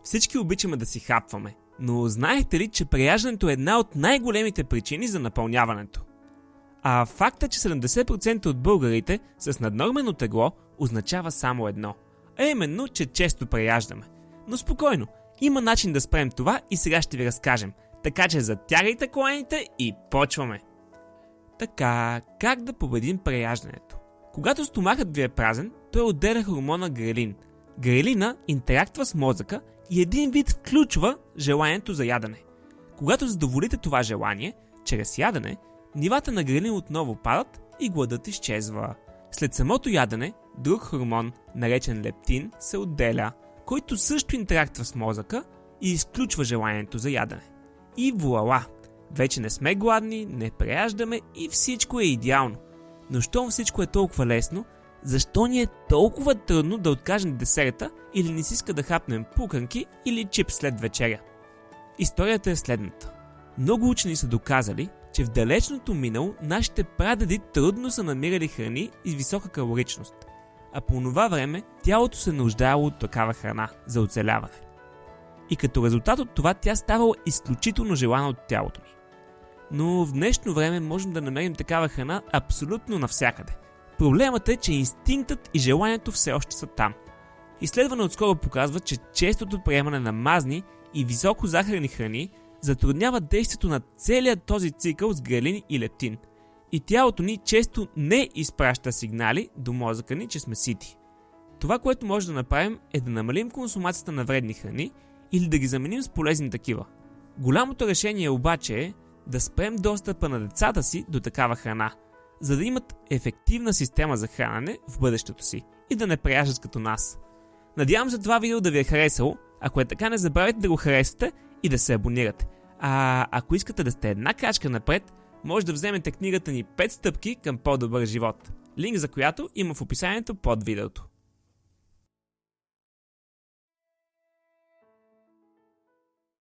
Всички обичаме да си хапваме, но знаехте ли, че преяждането е една от най-големите причини за напълняването? А факта, че 70% от българите с наднормено тегло означава само едно, а именно, че често преяждаме. Но спокойно, има начин да спрем това и сега ще ви разкажем, така че затягайте колените и почваме! Така, как да победим преяждането? Когато стомахът ви е празен, той отделя хормона грелин. Грелина интерактва с мозъка и един вид включва желанието за ядене. Когато задоволите това желание, чрез ядене, нивата на грелин отново падат и гладът изчезва. След самото ядене, друг хормон, наречен лептин, се отделя, който също интерактва с мозъка и изключва желанието за ядене. И вуала! Вече не сме гладни, не преяждаме и всичко е идеално. Но щом всичко е толкова лесно, защо ни е толкова трудно да откажем десерта или не си иска да хапнем пуканки или чипс след вечеря? Историята е следната. Много учени са доказали, че в далечното минало нашите прадеди трудно са намирали храни и висока калоричност, а по това време тялото се нуждаело от такава храна за оцеляване. И като резултат от това тя ставала изключително желана от тялото ни. Но в днешно време можем да намерим такава храна абсолютно навсякъде. Проблемът е, че инстинктът и желанието все още са там. Изследване отскоро показва, че честото приемане на мазни и високо захарни храни затруднява действието на целият този цикъл с грелин и лептин. И тялото ни често не изпраща сигнали до мозъка ни, че сме сити. Това, което може да направим, е да намалим консумацията на вредни храни или да ги заменим с полезни такива. Голямото решение обаче е да спрем достъпа на децата си до такава храна, за да имат ефективна система за хранене в бъдещето си и да не преяждат като нас. Надявам се това видео да ви е харесало. Ако е така, не забравяйте да го харесате и да се абонирате. А ако искате да сте една крачка напред, може да вземете книгата ни 5 стъпки към по-добър живот. Линк за която има в описанието под видеото.